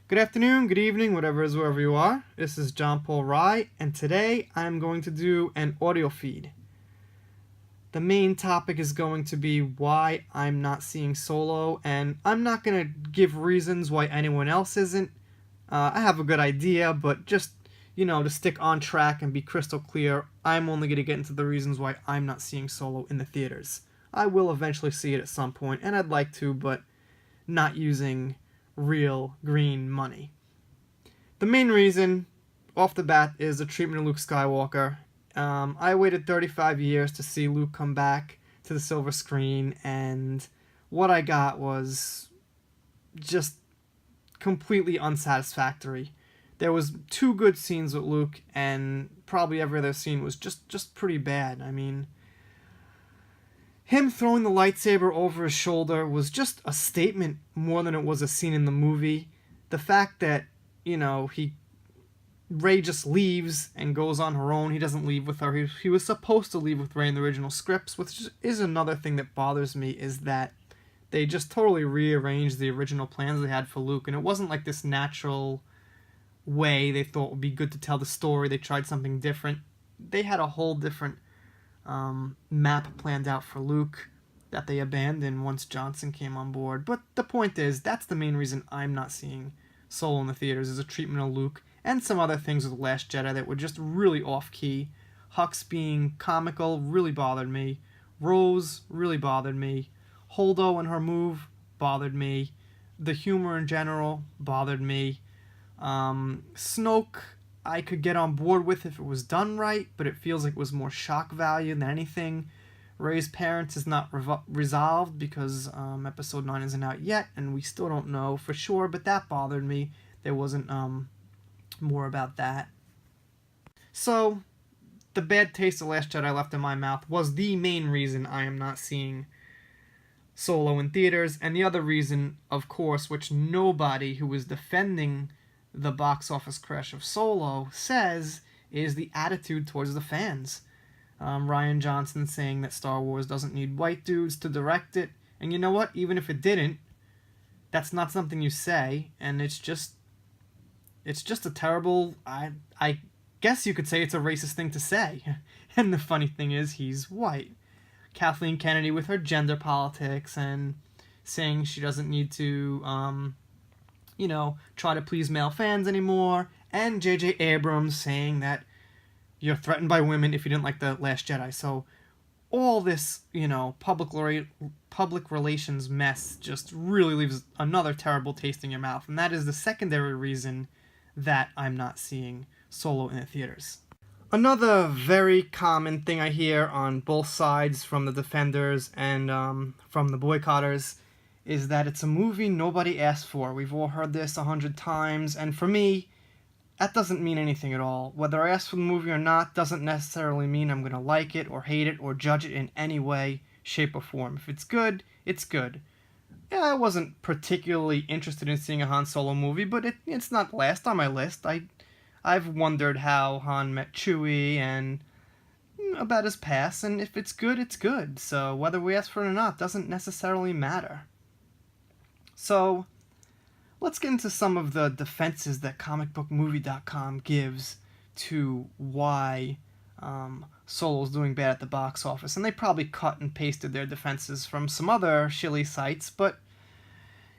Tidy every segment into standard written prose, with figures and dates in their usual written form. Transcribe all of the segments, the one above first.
Good afternoon, good evening, whatever is wherever you are. This is John Paul Rye, and today I'm going to do an audio feed. The main topic is going to be why I'm not seeing Solo, and I'm not going to give reasons why anyone else isn't. I have a good idea, but just, to stick on track and be crystal clear, I'm only going to get into the reasons why I'm not seeing Solo in the theaters. I will eventually see it at some point, and I'd like to, but not using real green money. The main reason, off the bat, is the treatment of Luke Skywalker. I waited 35 years to see Luke come back to the silver screen, and what I got was just completely unsatisfactory. There was 2 good scenes with Luke, and probably every other scene was just pretty bad. I mean, him throwing the lightsaber over his shoulder was just a statement more than it was a scene in the movie. The fact that, Rey just leaves and goes on her own. He doesn't leave with her. He was supposed to leave with Rey in the original scripts, which is another thing that bothers me, is that they just totally rearranged the original plans they had for Luke, and it wasn't like this natural way they thought would be good to tell the story. They tried something different. They had a whole different map planned out for Luke that they abandoned once Johnson came on board. But the point is, that's the main reason I'm not seeing Solo in the theaters, is a treatment of Luke and some other things with Last Jedi that were just really off-key. Hux being comical really bothered me. Rose really bothered me. Holdo and her move bothered me. The humor in general bothered me. Snoke, I could get on board with if it was done right, but it feels like it was more shock value than anything. Rey's parents is not resolved because Episode 9 isn't out yet, and we still don't know for sure, but that bothered me. There wasn't more about that. So, the bad taste of Last Jedi left in my mouth was the main reason I am not seeing Solo in theaters, and the other reason, of course, which nobody who is defending the box office crash of Solo says, is the attitude towards the fans. Rian Johnson saying that Star Wars doesn't need white dudes to direct it, and you know what? Even if it didn't, that's not something you say, and it's just a terrible, I guess you could say it's a racist thing to say. And the funny thing is, he's white. Kathleen Kennedy with her gender politics and saying she doesn't need to try to please male fans anymore, and J.J. Abrams saying that you're threatened by women if you didn't like The Last Jedi. So all this, public relations mess just really leaves another terrible taste in your mouth, and that is the secondary reason that I'm not seeing Solo in the theaters. Another very common thing I hear on both sides, from the defenders and from the boycotters, is that it's a movie nobody asked for. We've all heard this 100 times, and for me, that doesn't mean anything at all. Whether I asked for the movie or not doesn't necessarily mean I'm going to like it or hate it or judge it in any way, shape, or form. If it's good, it's good. Yeah, I wasn't particularly interested in seeing a Han Solo movie, but it's not last on my list. I've wondered how Han met Chewie and about his past, and if it's good, it's good. So whether we ask for it or not doesn't necessarily matter. So, let's get into some of the defenses that comicbookmovie.com gives to why Solo's doing bad at the box office. And they probably cut and pasted their defenses from some other shilly sites, but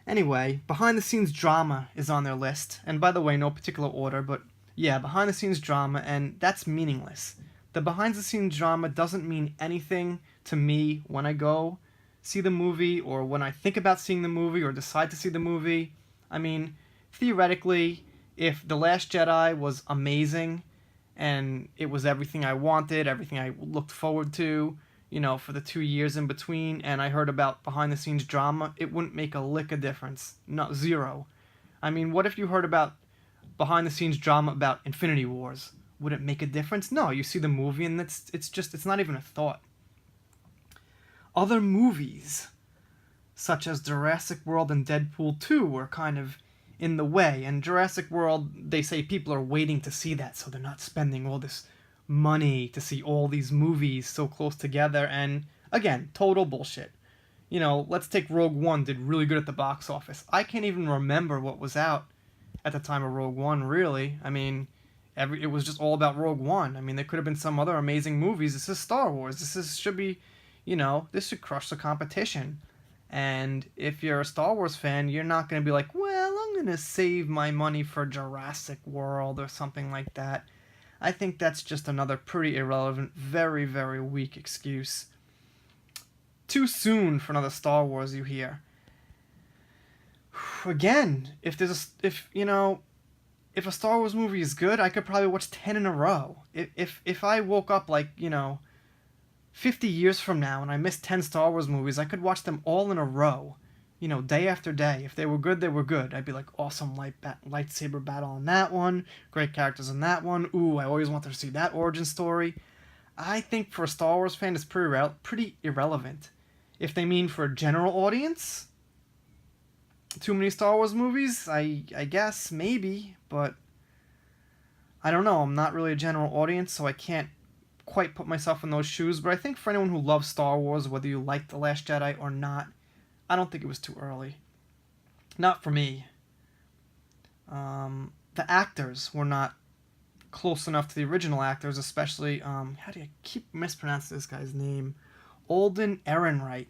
anyway, behind-the-scenes drama is on their list. And by the way, no particular order, but yeah, behind-the-scenes drama, and that's meaningless. The behind-the-scenes drama doesn't mean anything to me when I go see the movie, or when I think about seeing the movie, or decide to see the movie. I mean, theoretically, if The Last Jedi was amazing, and it was everything I wanted, everything I looked forward to, for the 2 years in between, and I heard about behind-the-scenes drama, it wouldn't make a lick of difference. Not zero. I mean, what if you heard about behind-the-scenes drama about Infinity Wars? Would it make a difference? No, you see the movie, and it's not even a thought. Other movies, such as Jurassic World and Deadpool 2, were kind of in the way. And Jurassic World, they say people are waiting to see that, so they're not spending all this money to see all these movies so close together. And again, total bullshit. Let's take Rogue One, did really good at the box office. I can't even remember what was out at the time of Rogue One, really. I mean, it was just all about Rogue One. I mean, there could have been some other amazing movies. This is Star Wars. Should be, this should crush the competition. And if you're a Star Wars fan, you're not going to be like, well, I'm going to save my money for Jurassic World or something like that. I think that's just another pretty irrelevant, very, very weak excuse. Too soon for another Star Wars, you hear. Again, if a Star Wars movie is good, I could probably watch 10 in a row. If I woke up 50 years from now and I missed 10 Star Wars movies, I could watch them all in a row, day after day. If they were good, they were good. I'd be like, awesome lightsaber battle in that one, great characters in that one. Ooh, I always wanted to see that origin story. I think for a Star Wars fan, it's pretty irrelevant. If they mean for a general audience, too many Star Wars movies, I guess, maybe, but I don't know. I'm not really a general audience, so I can't quite put myself in those shoes, but I think for anyone who loves Star Wars, whether you like The Last Jedi or not, I don't think it was too early. Not for me. The actors were not close enough to the original actors, especially, how do you keep mispronouncing this guy's name? Alden Ehrenreich.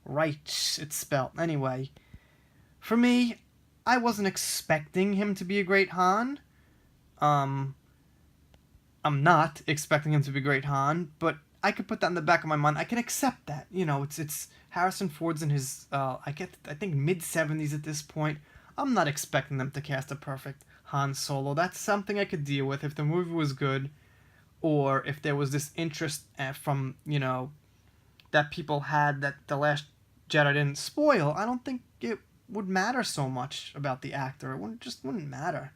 Right, it's spelled. Anyway, for me, I wasn't expecting him to be a great Han. I'm not expecting him to be great Han, but I could put that in the back of my mind. I can accept that. It's Harrison Ford's in his I think mid-70s at this point. I'm not expecting them to cast a perfect Han Solo. That's something I could deal with if the movie was good, or if there was this interest from that people had that The Last Jedi didn't spoil. I don't think it would matter so much about the actor. It just wouldn't matter.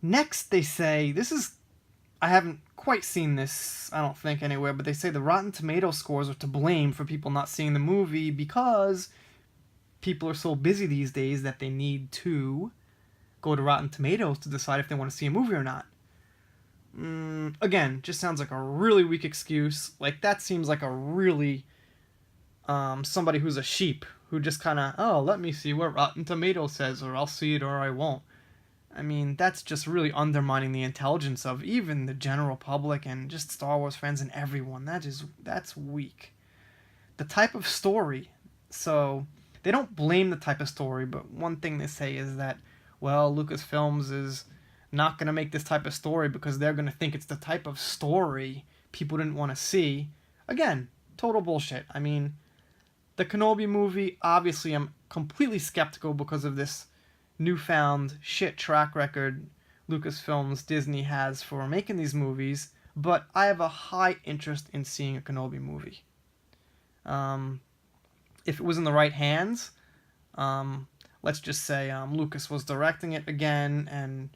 Next, they say, I haven't quite seen this, I don't think, anywhere, but they say the Rotten Tomato scores are to blame for people not seeing the movie because people are so busy these days that they need to go to Rotten Tomatoes to decide if they want to see a movie or not. Again, just sounds like a really weak excuse. That seems like a really somebody who's a sheep who just kind of, let me see what Rotten Tomatoes says, or I'll see it or I won't. I mean, that's just really undermining the intelligence of even the general public and just Star Wars fans and everyone. That's weak. The type of story. So, they don't blame the type of story, but one thing they say is that, well, Lucasfilms is not going to make this type of story because they're going to think it's the type of story people didn't want to see. Again, total bullshit. I mean, the Kenobi movie, obviously I'm completely skeptical because of this newfound shit track record Lucasfilms Disney has for making these movies, but I have a high interest in seeing a Kenobi movie. If it was in the right hands, let's just say Lucas was directing it again, and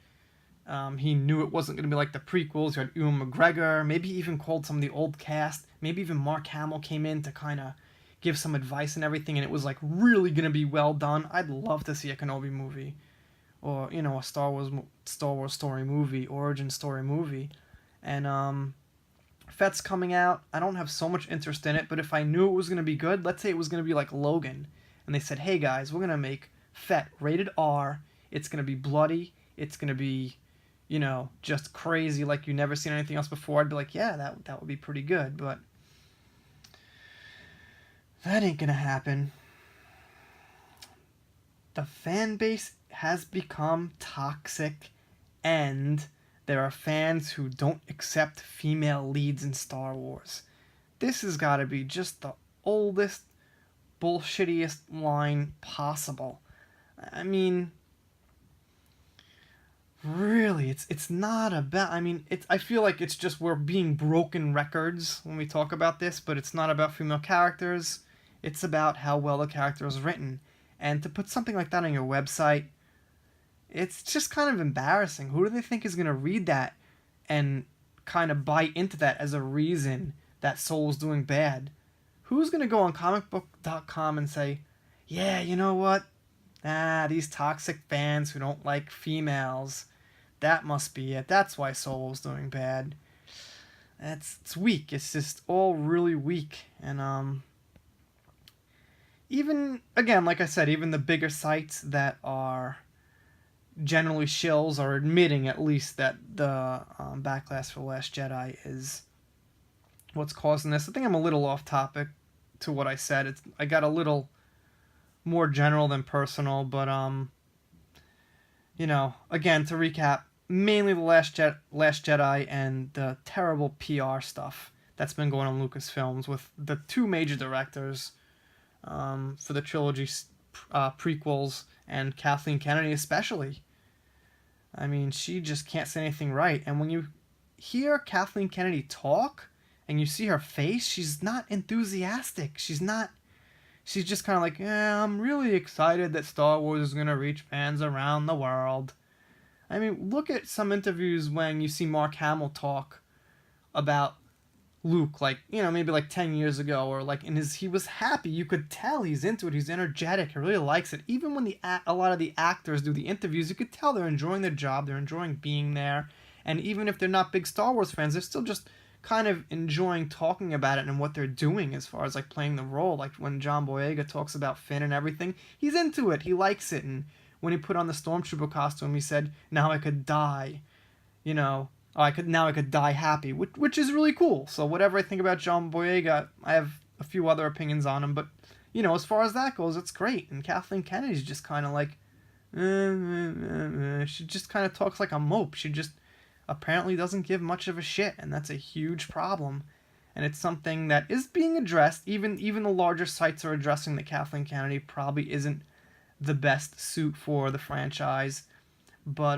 he knew it wasn't going to be like the prequels. You had Ewan McGregor, maybe even called some of the old cast, maybe even Mark Hamill came in to kind of give some advice and everything, and it was really going to be well done. I'd love to see a Kenobi movie, or a Star Wars story movie, origin story movie. And Fett's coming out. I don't have so much interest in it, but if I knew it was going to be good, let's say it was going to be like Logan, and they said, hey guys, we're going to make Fett rated R, it's going to be bloody, it's going to be just crazy like you've never seen anything else before, I'd be like, yeah, that would be pretty good, but that ain't gonna happen. The fan base has become toxic, and there are fans who don't accept female leads in Star Wars. This has got to be just the oldest, bullshittiest line possible. I mean, really, it's not about. I feel like it's just we're being broken records when we talk about this, but it's not about female characters. It's about how well the character is written. And to put something like that on your website, it's just kind of embarrassing. Who do they think is going to read that and kind of buy into that as a reason that Solo's doing bad? Who's going to go on comicbook.com and say, yeah, you know what? These toxic fans who don't like females, that must be it. That's why Solo's doing bad. It's weak. It's just all really weak. And even, again, like I said, even the bigger sites that are, generally shills are admitting at least that the backlash for Last Jedi is what's causing this. I think I'm a little off topic to what I said. I got a little more general than personal, but again, to recap, mainly the Last Jedi and the terrible PR stuff that's been going on Lucasfilms with the two major directors for the trilogy prequels, and Kathleen Kennedy especially. I mean, she just can't say anything right. And when you hear Kathleen Kennedy talk and you see her face, she's not enthusiastic. She's just kind of like, yeah, I'm really excited that Star Wars is going to reach fans around the world. I mean, look at some interviews when you see Mark Hamill talk about Luke, like, maybe like 10 years ago, or like he was happy. You could tell he's into it. He's energetic. He really likes it. Even when a lot of the actors do the interviews, you could tell they're enjoying their job. They're enjoying being there. And even if they're not big Star Wars fans, they're still just kind of enjoying talking about it and what they're doing as far as like playing the role. Like when John Boyega talks about Finn and everything, he's into it. He likes it. And when he put on the Stormtrooper costume, he said, "Now I could die," I could die happy, which is really cool. So whatever I think about John Boyega, I have a few other opinions on him, but as far as that goes, it's great. And Kathleen Kennedy's just kind of like, she just kind of talks like a mope. She just apparently doesn't give much of a shit, and that's a huge problem. And it's something that is being addressed. Even the larger sites are addressing that Kathleen Kennedy probably isn't the best suit for the franchise, but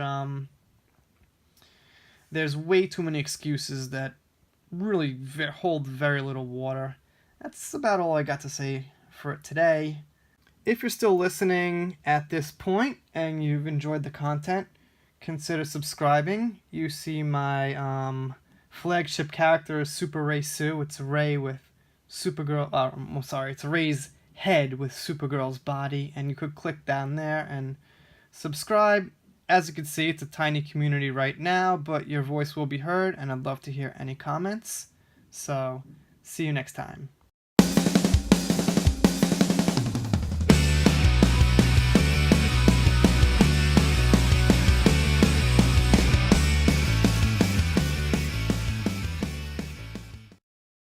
there's way too many excuses that really hold very little water. That's about all I got to say for it today. If you're still listening at this point and you've enjoyed the content, consider subscribing. You see my flagship character is Super Rey Sue. It's Rey with Supergirl. It's Rey's head with Supergirl's body, and you could click down there and subscribe. As you can see, it's a tiny community right now, but your voice will be heard, and I'd love to hear any comments. So, see you next time.